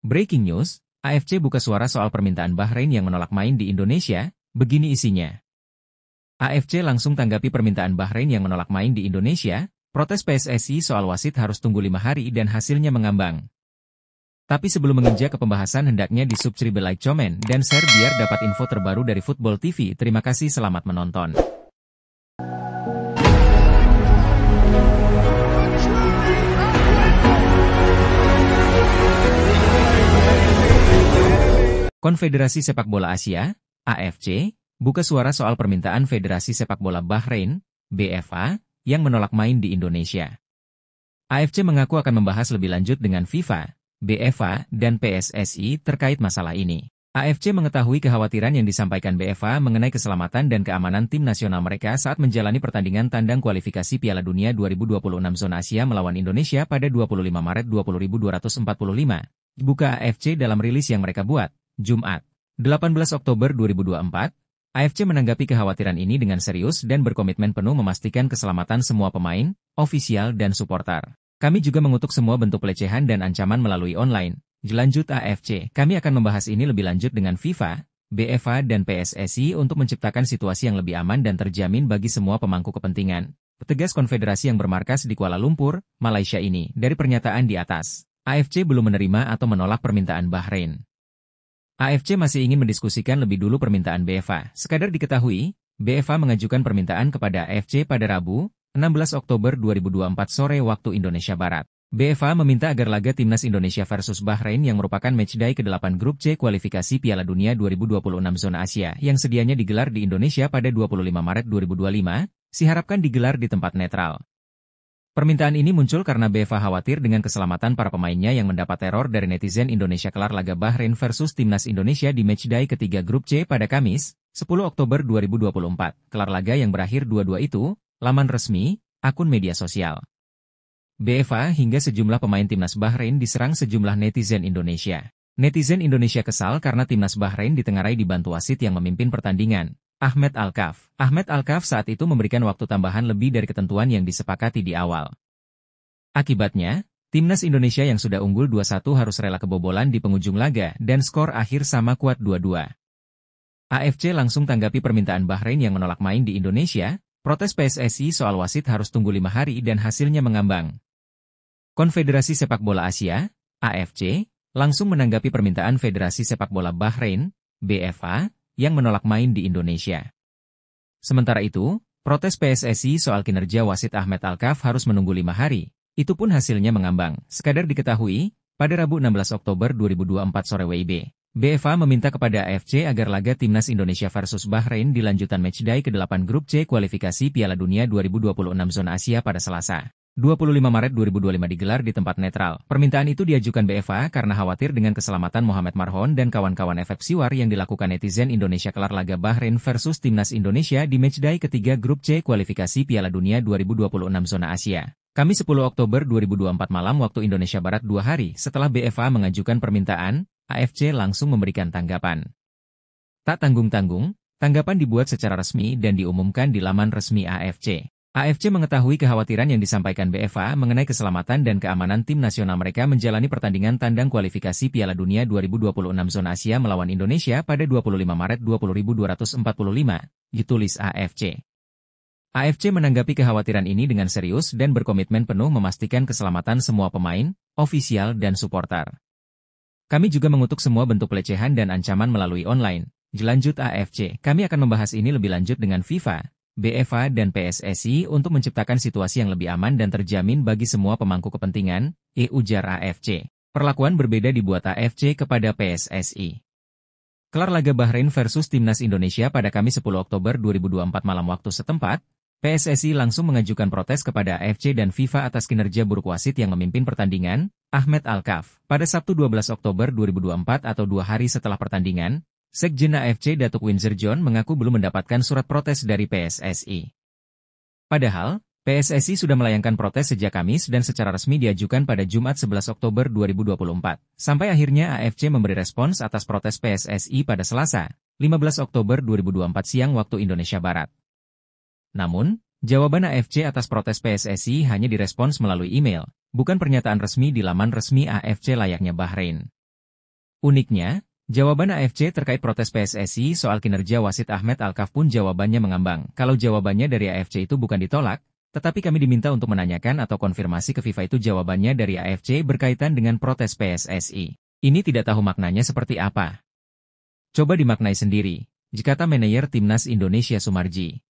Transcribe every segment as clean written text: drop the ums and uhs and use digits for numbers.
Breaking news, AFC buka suara soal permintaan Bahrain yang menolak main di Indonesia, begini isinya. AFC langsung tanggapi permintaan Bahrain yang menolak main di Indonesia, protes PSSI soal wasit harus tunggu 5 hari dan hasilnya mengambang. Tapi sebelum menginjak ke pembahasan hendaknya di-subscribe, like, komen, dan share biar dapat info terbaru dari Football TV. Terima kasih, selamat menonton. Konfederasi Sepak Bola Asia, AFC, buka suara soal permintaan Federasi Sepak Bola Bahrain, BFA, yang menolak main di Indonesia. AFC mengaku akan membahas lebih lanjut dengan FIFA, BFA, dan PSSI terkait masalah ini. AFC mengetahui kekhawatiran yang disampaikan BFA mengenai keselamatan dan keamanan tim nasional mereka saat menjalani pertandingan tandang kualifikasi Piala Dunia 2026 Zona Asia melawan Indonesia pada 25 Maret 20.245. Buka AFC dalam rilis yang mereka buat, Jumat, 18 Oktober 2024, AFC menanggapi kekhawatiran ini dengan serius dan berkomitmen penuh memastikan keselamatan semua pemain, ofisial, dan suporter. Kami juga mengutuk semua bentuk pelecehan dan ancaman melalui online. Lanjut AFC, kami akan membahas ini lebih lanjut dengan FIFA, BFA, dan PSSI untuk menciptakan situasi yang lebih aman dan terjamin bagi semua pemangku kepentingan. Petugas konfederasi yang bermarkas di Kuala Lumpur, Malaysia ini, dari pernyataan di atas, AFC belum menerima atau menolak permintaan Bahrain. AFC masih ingin mendiskusikan lebih dulu permintaan BFA. Sekadar diketahui, BFA mengajukan permintaan kepada AFC pada Rabu, 16 Oktober 2024 sore waktu Indonesia Barat. BFA meminta agar laga Timnas Indonesia versus Bahrain yang merupakan matchday ke-8 Grup C kualifikasi Piala Dunia 2026 Zona Asia yang sedianya digelar di Indonesia pada 25 Maret 2025, diharapkan digelar di tempat netral. Permintaan ini muncul karena BFA khawatir dengan keselamatan para pemainnya yang mendapat teror dari netizen Indonesia kelar laga Bahrain versus Timnas Indonesia di matchday ketiga Grup C pada Kamis, 10 Oktober 2024. Kelar laga yang berakhir 2-2 itu, laman resmi, akun media sosial BFA hingga sejumlah pemain Timnas Bahrain diserang sejumlah netizen Indonesia. Netizen Indonesia kesal karena Timnas Bahrain ditengarai dibantu wasit yang memimpin pertandingan, Ahmed Alkaf. Ahmed Alkaf saat itu memberikan waktu tambahan lebih dari ketentuan yang disepakati di awal. Akibatnya, Timnas Indonesia yang sudah unggul 2-1 harus rela kebobolan di penghujung laga dan skor akhir sama kuat 2-2. AFC langsung tanggapi permintaan Bahrain yang menolak main di Indonesia, protes PSSI soal wasit harus tunggu 5 hari dan hasilnya mengambang. Konfederasi Sepak Bola Asia, AFC, langsung menanggapi permintaan Federasi Sepak Bola Bahrain, BFA, yang menolak main di Indonesia. Sementara itu, protes PSSI soal kinerja wasit Ahmed Alkaf harus menunggu 5 hari, itu pun hasilnya mengambang. Sekadar diketahui, pada Rabu 16 Oktober 2024 sore WIB, BFA meminta kepada AFC agar laga Timnas Indonesia versus Bahrain di lanjutan matchday ke-8 Grup C kualifikasi Piala Dunia 2026 Zona Asia pada Selasa, 25 Maret 2025 digelar di tempat netral. Permintaan itu diajukan BFA karena khawatir dengan keselamatan Mohamed Marhon dan kawan-kawan efek siwar yang dilakukan netizen Indonesia kelar laga Bahrain versus Timnas Indonesia di matchday ketiga Grup C kualifikasi Piala Dunia 2026 Zona Asia. Kamis 10 Oktober 2024 malam waktu Indonesia Barat 2 hari setelah BFA mengajukan permintaan, AFC langsung memberikan tanggapan. Tak tanggung-tanggung, tanggapan dibuat secara resmi dan diumumkan di laman resmi AFC. AFC mengetahui kekhawatiran yang disampaikan BFA mengenai keselamatan dan keamanan tim nasional mereka menjalani pertandingan tandang kualifikasi Piala Dunia 2026 Zona Asia melawan Indonesia pada 25 Maret 20.245, ditulis AFC. AFC menanggapi kekhawatiran ini dengan serius dan berkomitmen penuh memastikan keselamatan semua pemain, ofisial, dan suporter. Kami juga mengutuk semua bentuk pelecehan dan ancaman melalui online. Lanjut AFC, kami akan membahas ini lebih lanjut dengan FIFA, BFA, dan PSSI untuk menciptakan situasi yang lebih aman dan terjamin bagi semua pemangku kepentingan, ujar AFC. Perlakuan berbeda dibuat AFC kepada PSSI. Kelar laga Bahrain versus Timnas Indonesia pada Kamis 10 Oktober 2024 malam waktu setempat, PSSI langsung mengajukan protes kepada AFC dan FIFA atas kinerja buruk wasit yang memimpin pertandingan, Ahmed Alkaf. Pada Sabtu 12 Oktober 2024 atau 2 hari setelah pertandingan, Sekjen AFC Datuk Windsor John mengaku belum mendapatkan surat protes dari PSSI. Padahal, PSSI sudah melayangkan protes sejak Kamis dan secara resmi diajukan pada Jumat 11 Oktober 2024. Sampai akhirnya AFC memberi respons atas protes PSSI pada Selasa, 15 Oktober 2024 siang waktu Indonesia Barat. Namun, jawaban AFC atas protes PSSI hanya direspons melalui email, bukan pernyataan resmi di laman resmi AFC layaknya Bahrain. Uniknya, jawaban AFC terkait protes PSSI soal kinerja wasit Ahmed Alkaf pun jawabannya mengambang. Kalau jawabannya dari AFC itu bukan ditolak, tetapi kami diminta untuk menanyakan atau konfirmasi ke FIFA itu jawabannya dari AFC berkaitan dengan protes PSSI. Ini tidak tahu maknanya seperti apa. Coba dimaknai sendiri, kata manajer Timnas Indonesia Sumarji.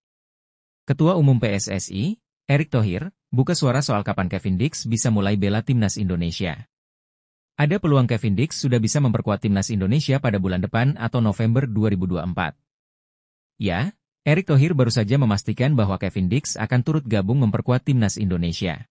Ketua Umum PSSI, Erick Thohir, buka suara soal kapan Kevin Dix bisa mulai bela Timnas Indonesia. Ada peluang Kevin Dix sudah bisa memperkuat Timnas Indonesia pada bulan depan atau November 2024. Ya, Erick Thohir baru saja memastikan bahwa Kevin Dix akan turut gabung memperkuat Timnas Indonesia.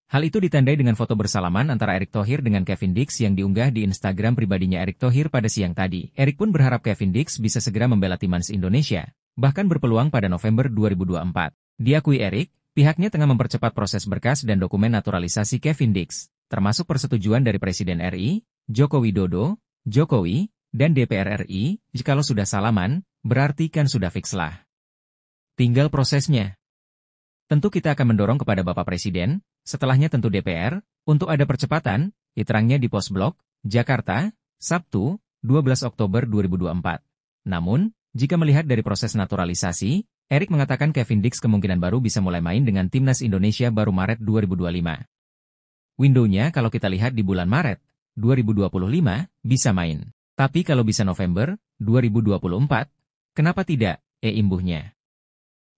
Hal itu ditandai dengan foto bersalaman antara Erick Thohir dengan Kevin Dix yang diunggah di Instagram pribadinya Erick Thohir pada siang tadi. Erick pun berharap Kevin Dix bisa segera membela Timnas Indonesia, bahkan berpeluang pada November 2024. Diakui Erick, pihaknya tengah mempercepat proses berkas dan dokumen naturalisasi Kevin Dix, termasuk persetujuan dari Presiden RI, Joko Widodo, Jokowi, dan DPR RI. Jikalau sudah salaman, berarti kan sudah fix lah. Tinggal prosesnya. Tentu kita akan mendorong kepada Bapak Presiden, setelahnya tentu DPR, untuk ada percepatan, diterangnya di Postblog, Jakarta, Sabtu, 12 Oktober 2024. Namun, jika melihat dari proses naturalisasi, Erick mengatakan Kevin Dix kemungkinan baru bisa mulai main dengan Timnas Indonesia baru Maret 2025. Window-nya kalau kita lihat di bulan Maret 2025, bisa main. Tapi kalau bisa November 2024, kenapa tidak, imbuhnya.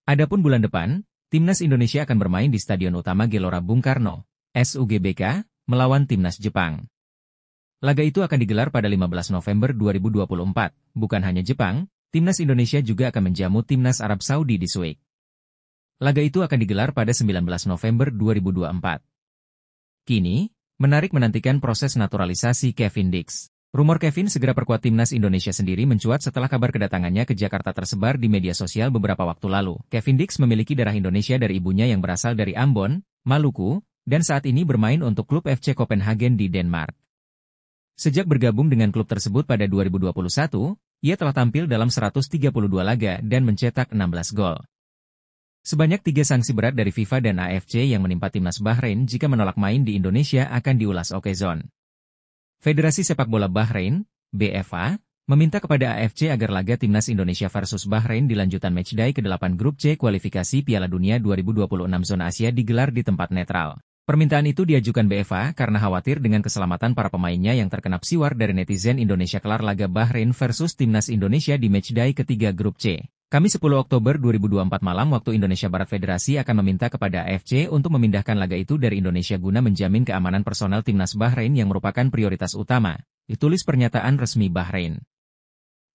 Adapun bulan depan, Timnas Indonesia akan bermain di Stadion Utama Gelora Bung Karno, SUGBK, melawan Timnas Jepang. Laga itu akan digelar pada 15 November 2024, bukan hanya Jepang, Timnas Indonesia juga akan menjamu Timnas Arab Saudi di Suik. Laga itu akan digelar pada 19 November 2024. Kini, menarik menantikan proses naturalisasi Kevin Dix. Rumor Kevin segera perkuat Timnas Indonesia sendiri mencuat setelah kabar kedatangannya ke Jakarta tersebar di media sosial beberapa waktu lalu. Kevin Dix memiliki darah Indonesia dari ibunya yang berasal dari Ambon, Maluku, dan saat ini bermain untuk klub FC Copenhagen di Denmark. Sejak bergabung dengan klub tersebut pada 2021, ia telah tampil dalam 132 laga dan mencetak 16 gol. Sebanyak 3 sanksi berat dari FIFA dan AFC yang menimpa Timnas Bahrain jika menolak main di Indonesia akan diulas Okezone. Federasi Sepak Bola Bahrain, BFA, meminta kepada AFC agar laga Timnas Indonesia versus Bahrain di lanjutan matchday ke-8 Grup C kualifikasi Piala Dunia 2026 zona Asia digelar di tempat netral. Permintaan itu diajukan BFA karena khawatir dengan keselamatan para pemainnya yang terkena psiwar dari netizen Indonesia kelar laga Bahrain versus Timnas Indonesia di matchday ketiga Grup C. Kamis 10 Oktober 2024 malam waktu Indonesia Barat Federasi akan meminta kepada AFC untuk memindahkan laga itu dari Indonesia guna menjamin keamanan personal Timnas Bahrain yang merupakan prioritas utama, ditulis pernyataan resmi Bahrain.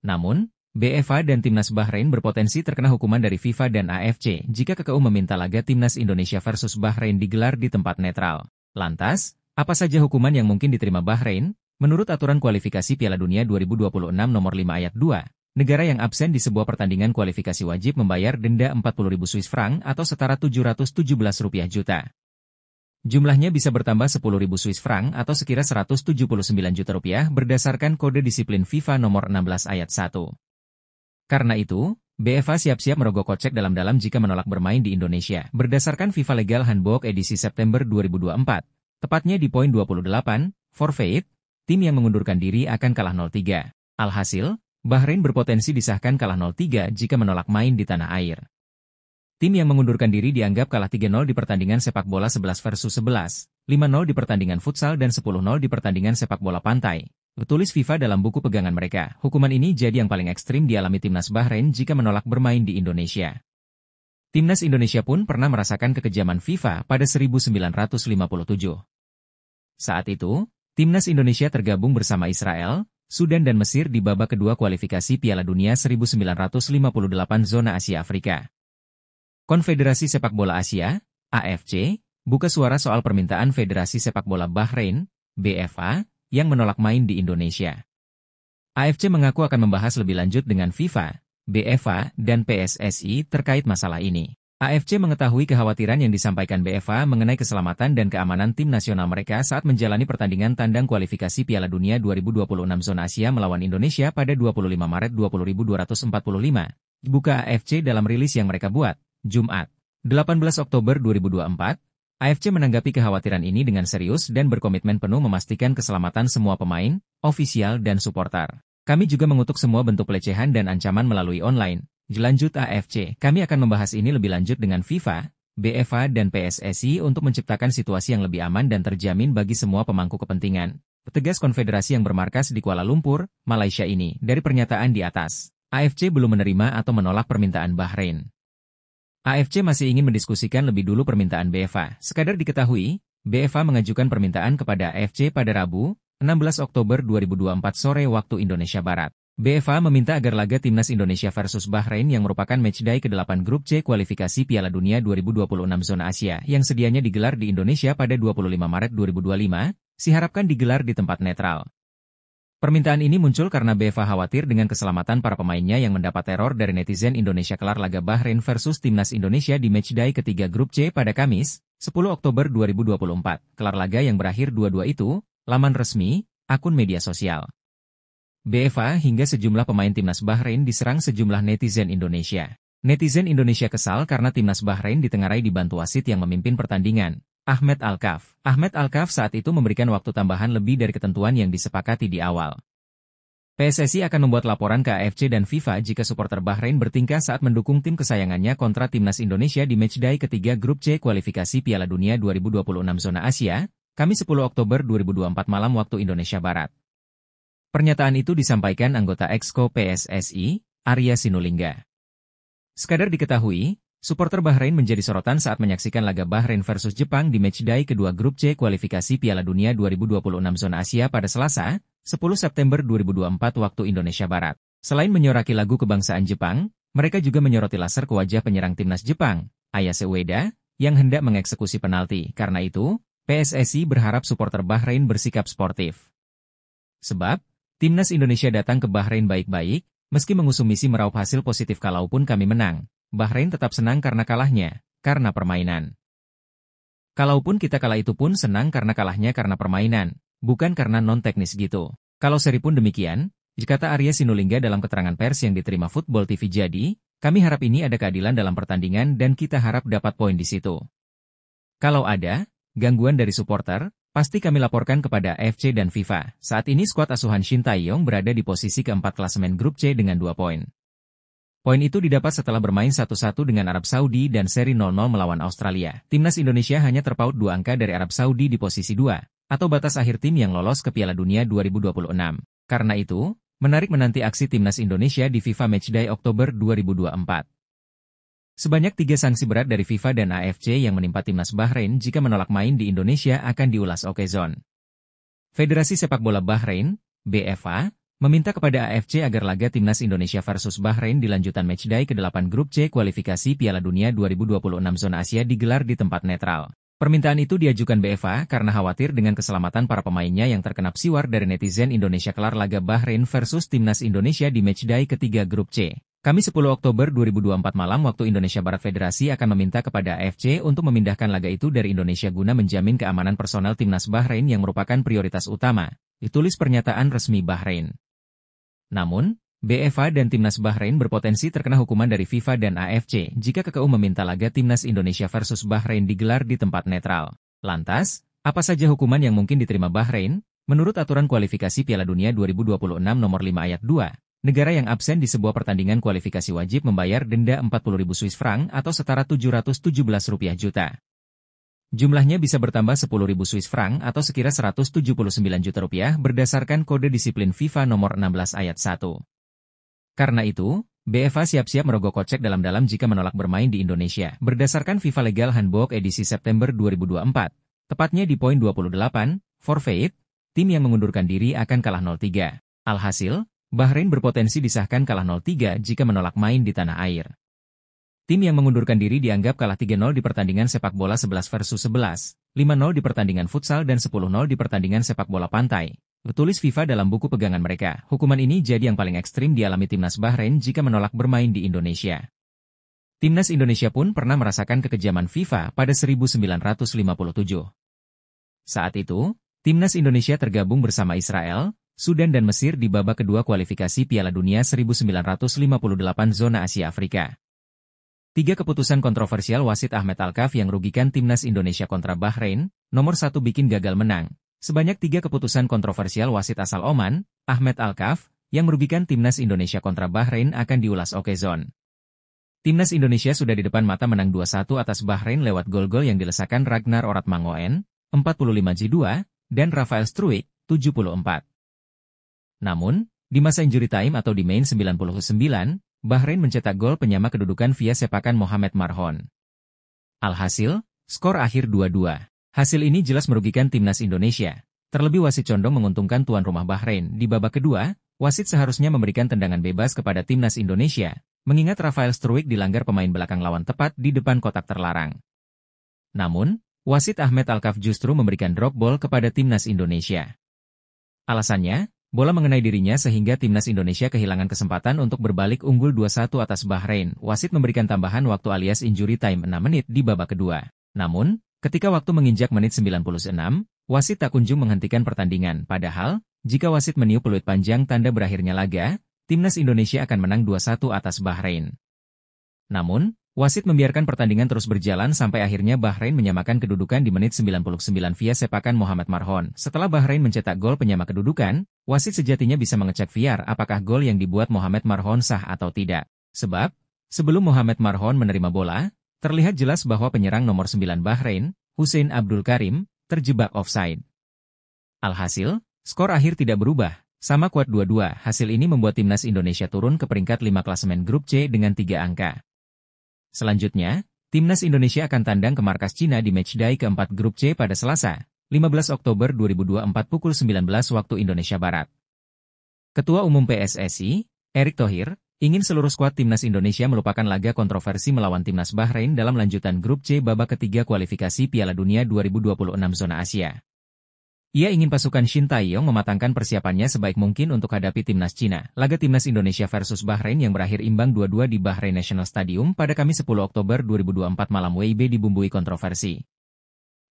Namun, BFA dan Timnas Bahrain berpotensi terkena hukuman dari FIFA dan AFC jika KKU meminta laga Timnas Indonesia versus Bahrain digelar di tempat netral. Lantas, apa saja hukuman yang mungkin diterima Bahrain? Menurut aturan kualifikasi Piala Dunia 2026 nomor 5 ayat 2, negara yang absen di sebuah pertandingan kualifikasi wajib membayar denda 40.000 Swiss franc atau setara 717 rupiah juta. Jumlahnya bisa bertambah 10.000 Swiss franc atau sekira 179 juta rupiah berdasarkan kode disiplin FIFA nomor 16 ayat 1. Karena itu, BFA siap-siap merogoh kocek dalam-dalam jika menolak bermain di Indonesia. Berdasarkan FIFA Legal Handbook edisi September 2024, tepatnya di poin 28, forfeit, tim yang mengundurkan diri akan kalah 0-3. Alhasil, Bahrain berpotensi disahkan kalah 0-3 jika menolak main di tanah air. Tim yang mengundurkan diri dianggap kalah 3-0 di pertandingan sepak bola 11 versus 11, 5-0 di pertandingan futsal dan 10-0 di pertandingan sepak bola pantai. Tulis FIFA dalam buku pegangan mereka. Hukuman ini jadi yang paling ekstrim dialami Timnas Bahrain jika menolak bermain di Indonesia. Timnas Indonesia pun pernah merasakan kekejaman FIFA pada 1957. Saat itu, Timnas Indonesia tergabung bersama Israel, Sudan dan Mesir di babak kedua kualifikasi Piala Dunia 1958 zona Asia Afrika. Konfederasi Sepak Bola Asia, AFC, buka suara soal permintaan Federasi Sepak Bola Bahrain, BFA, yang menolak main di Indonesia. AFC mengaku akan membahas lebih lanjut dengan FIFA, BFA, dan PSSI terkait masalah ini. AFC mengetahui kekhawatiran yang disampaikan BFA mengenai keselamatan dan keamanan tim nasional mereka saat menjalani pertandingan tandang kualifikasi Piala Dunia 2026 zona Asia melawan Indonesia pada 25 Maret 20.245. Buka AFC dalam rilis yang mereka buat, Jumat, 18 Oktober 2024, AFC menanggapi kekhawatiran ini dengan serius dan berkomitmen penuh memastikan keselamatan semua pemain, ofisial dan supporter. Kami juga mengutuk semua bentuk pelecehan dan ancaman melalui online. Lanjut AFC, kami akan membahas ini lebih lanjut dengan FIFA, BFA dan PSSI untuk menciptakan situasi yang lebih aman dan terjamin bagi semua pemangku kepentingan. Petugas konfederasi yang bermarkas di Kuala Lumpur, Malaysia ini, dari pernyataan di atas, AFC belum menerima atau menolak permintaan Bahrain. AFC masih ingin mendiskusikan lebih dulu permintaan BFA. Sekadar diketahui, BFA mengajukan permintaan kepada AFC pada Rabu, 16 Oktober 2024 sore waktu Indonesia Barat. BFA meminta agar laga Timnas Indonesia versus Bahrain yang merupakan matchday ke-8 Grup C kualifikasi Piala Dunia 2026 Zona Asia yang sedianya digelar di Indonesia pada 25 Maret 2025, diharapkan digelar di tempat netral. Permintaan ini muncul karena BFA khawatir dengan keselamatan para pemainnya yang mendapat teror dari netizen Indonesia kelar laga Bahrain versus Timnas Indonesia di matchday ketiga Grup C pada Kamis, 10 Oktober 2024. Kelar laga yang berakhir 2-2 itu, laman resmi, akun media sosial BFA hingga sejumlah pemain Timnas Bahrain diserang sejumlah netizen Indonesia. Netizen Indonesia kesal karena Timnas Bahrain ditengarai dibantu wasit yang memimpin pertandingan, Ahmed Alkaf. Ahmed Alkaf saat itu memberikan waktu tambahan lebih dari ketentuan yang disepakati di awal. PSSI akan membuat laporan ke AFC dan FIFA jika supporter Bahrain bertingkah saat mendukung tim kesayangannya kontra Timnas Indonesia di matchday ketiga Grup C kualifikasi Piala Dunia 2026 Zona Asia, Kamis 10 Oktober 2024 malam waktu Indonesia Barat. Pernyataan itu disampaikan anggota Exco PSSI, Arya Sinulinga. Sekadar diketahui, supporter Bahrain menjadi sorotan saat menyaksikan laga Bahrain versus Jepang di matchday kedua Grup C kualifikasi Piala Dunia 2026 Zona Asia pada Selasa, 10 September 2024 waktu Indonesia Barat. Selain menyoraki lagu kebangsaan Jepang, mereka juga menyoroti laser ke wajah penyerang timnas Jepang, Ayase Ueda, yang hendak mengeksekusi penalti. Karena itu, PSSI berharap supporter Bahrain bersikap sportif. Sebab, Timnas Indonesia datang ke Bahrain baik-baik, meski mengusung misi meraup hasil positif kalaupun kami menang. Bahrain tetap senang karena kalahnya, karena permainan. Kalaupun kita kalah itu pun senang karena kalahnya karena permainan, bukan karena non-teknis gitu. Kalau seri pun demikian, kata Arya Sinulinga dalam keterangan pers yang diterima Football TV jadi, kami harap ini ada keadilan dalam pertandingan dan kita harap dapat poin di situ. Kalau ada gangguan dari supporter, pasti kami laporkan kepada AFC dan FIFA. Saat ini skuad asuhan Shin Tae-yong berada di posisi keempat klasemen Grup C dengan 2 poin. Poin itu didapat setelah bermain 1-1 dengan Arab Saudi dan seri 0-0 melawan Australia. Timnas Indonesia hanya terpaut 2 angka dari Arab Saudi di posisi 2, atau batas akhir tim yang lolos ke Piala Dunia 2026. Karena itu, menarik menanti aksi Timnas Indonesia di FIFA Matchday Oktober 2024. Sebanyak 3 sanksi berat dari FIFA dan AFC yang menimpa Timnas Bahrain jika menolak main di Indonesia akan diulas Okezone. Federasi Sepak Bola Bahrain, BFA, meminta kepada AFC agar laga Timnas Indonesia versus Bahrain di lanjutan matchday ke-8 Grup C kualifikasi Piala Dunia 2026 Zona Asia digelar di tempat netral. Permintaan itu diajukan BFA karena khawatir dengan keselamatan para pemainnya yang terkena psiwar dari netizen Indonesia kelar laga Bahrain versus Timnas Indonesia di matchday ketiga Grup C. Kamis 10 Oktober 2024 malam waktu Indonesia Barat. Federasi akan meminta kepada AFC untuk memindahkan laga itu dari Indonesia guna menjamin keamanan personal Timnas Bahrain yang merupakan prioritas utama, ditulis pernyataan resmi Bahrain. Namun, BFA dan Timnas Bahrain berpotensi terkena hukuman dari FIFA dan AFC jika KKU meminta laga Timnas Indonesia versus Bahrain digelar di tempat netral. Lantas, apa saja hukuman yang mungkin diterima Bahrain? Menurut aturan kualifikasi Piala Dunia 2026 nomor 5 ayat 2, negara yang absen di sebuah pertandingan kualifikasi wajib membayar denda 40.000 Swiss franc atau setara 717 rupiah juta. Jumlahnya bisa bertambah 10.000 Swiss franc atau sekira 179 juta rupiah berdasarkan kode disiplin FIFA nomor 16 ayat 1. Karena itu, BFA siap-siap merogoh kocek dalam-dalam jika menolak bermain di Indonesia. Berdasarkan FIFA Legal Handbook edisi September 2024, tepatnya di poin 28, forfeit, tim yang mengundurkan diri akan kalah 0-3. Alhasil, Bahrain berpotensi disahkan kalah 0-3 jika menolak main di tanah air. Tim yang mengundurkan diri dianggap kalah 3-0 di pertandingan sepak bola 11 versus 11, 5-0 di pertandingan futsal dan 10-0 di pertandingan sepak bola pantai. Tulis FIFA dalam buku pegangan mereka. Hukuman ini jadi yang paling ekstrim dialami Timnas Bahrain jika menolak bermain di Indonesia. Timnas Indonesia pun pernah merasakan kekejaman FIFA pada 1957. Saat itu, Timnas Indonesia tergabung bersama Israel, Sudan dan Mesir di babak kedua kualifikasi Piala Dunia 1958 Zona Asia Afrika. 3 keputusan kontroversial wasit Ahmed Alkaf yang rugikan timnas Indonesia kontra Bahrain. Nomor 1 bikin gagal menang. Sebanyak 3 keputusan kontroversial wasit asal Oman, Ahmed Alkaf, yang merugikan timnas Indonesia kontra Bahrain akan diulas Okezone. Timnas Indonesia sudah di depan mata menang 2-1 atas Bahrain lewat gol-gol yang dilesakan Ragnar Oratmangoen, 45J2, dan Rafael Struijk, 74. Namun, di masa injury time atau di main 99, Bahrain mencetak gol penyama kedudukan via sepakan Mohamed Marhon. Alhasil, skor akhir 2-2. Hasil ini jelas merugikan timnas Indonesia. Terlebih wasit condong menguntungkan tuan rumah Bahrain. Di babak kedua, wasit seharusnya memberikan tendangan bebas kepada timnas Indonesia, mengingat Rafael Struijk dilanggar pemain belakang lawan tepat di depan kotak terlarang. Namun, wasit Ahmed Alkaf justru memberikan drop ball kepada timnas Indonesia. Alasannya, bola mengenai dirinya sehingga timnas Indonesia kehilangan kesempatan untuk berbalik unggul 2-1 atas Bahrain. Wasit memberikan tambahan waktu alias injury time 6 menit di babak kedua. Namun, ketika waktu menginjak menit 96, wasit tak kunjung menghentikan pertandingan. Padahal, jika wasit meniup peluit panjang tanda berakhirnya laga, timnas Indonesia akan menang 2-1 atas Bahrain. Namun, wasit membiarkan pertandingan terus berjalan sampai akhirnya Bahrain menyamakan kedudukan di menit 99 via sepakan Mohamed Marhon. Setelah Bahrain mencetak gol penyama kedudukan, wasit sejatinya bisa mengecek VAR apakah gol yang dibuat Mohamed Marhon sah atau tidak. Sebab, sebelum Mohamed Marhon menerima bola, terlihat jelas bahwa penyerang nomor 9 Bahrain, Hussein Abdul Karim, terjebak offside. Alhasil, skor akhir tidak berubah, sama kuat 2-2. Hasil ini membuat timnas Indonesia turun ke peringkat 5 klasemen grup C dengan 3 angka. Selanjutnya, timnas Indonesia akan tandang ke markas Cina di matchday keempat grup C pada Selasa, 15 Oktober 2024 pukul 19 waktu Indonesia Barat. Ketua Umum PSSI, Erick Thohir, ingin seluruh skuad timnas Indonesia melupakan laga kontroversi melawan timnas Bahrain dalam lanjutan grup C babak ketiga kualifikasi Piala Dunia 2026 zona Asia. Ia ingin pasukan Shin Tae-yong mematangkan persiapannya sebaik mungkin untuk hadapi timnas Cina. Laga timnas Indonesia versus Bahrain yang berakhir imbang 2-2 di Bahrain National Stadium pada Kamis 10 Oktober 2024 malam WIB dibumbui kontroversi.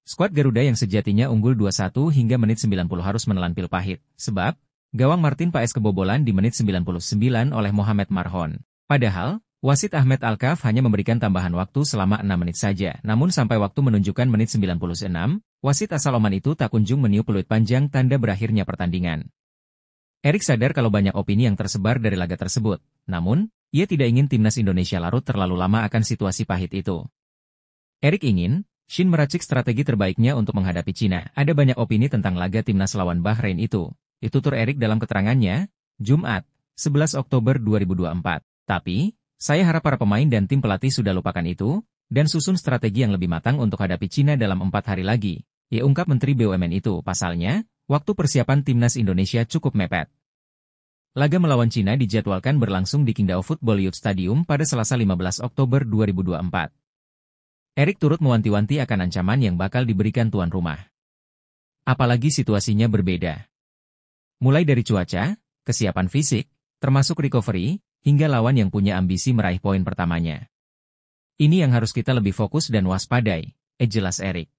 Skuad Garuda yang sejatinya unggul 2-1 hingga menit 90 harus menelan pil pahit, sebab gawang Martin Paes kebobolan di menit 99 oleh Mohamed Marhon. Padahal, wasit Ahmed Alkaf hanya memberikan tambahan waktu selama 6 menit saja. Namun sampai waktu menunjukkan menit 96, wasit asal Oman itu tak kunjung meniup peluit panjang tanda berakhirnya pertandingan. Erick sadar kalau banyak opini yang tersebar dari laga tersebut. Namun, ia tidak ingin timnas Indonesia larut terlalu lama akan situasi pahit itu. Erick ingin Shin meracik strategi terbaiknya untuk menghadapi Cina. Ada banyak opini tentang laga timnas lawan Bahrain itu. Tutur Erick dalam keterangannya, Jumat, 11 Oktober 2024. Tapi, saya harap para pemain dan tim pelatih sudah lupakan itu, dan susun strategi yang lebih matang untuk hadapi Cina dalam 4 hari lagi. Ungkap Menteri BUMN itu. Pasalnya, waktu persiapan timnas Indonesia cukup mepet. Laga melawan Cina dijadwalkan berlangsung di Qingdao Football Youth Stadium pada Selasa 15 Oktober 2024. Erick turut mewanti-wanti akan ancaman yang bakal diberikan tuan rumah. Apalagi situasinya berbeda. Mulai dari cuaca, kesiapan fisik, termasuk recovery, hingga lawan yang punya ambisi meraih poin pertamanya. Ini yang harus kita lebih fokus dan waspadai, jelas Erick.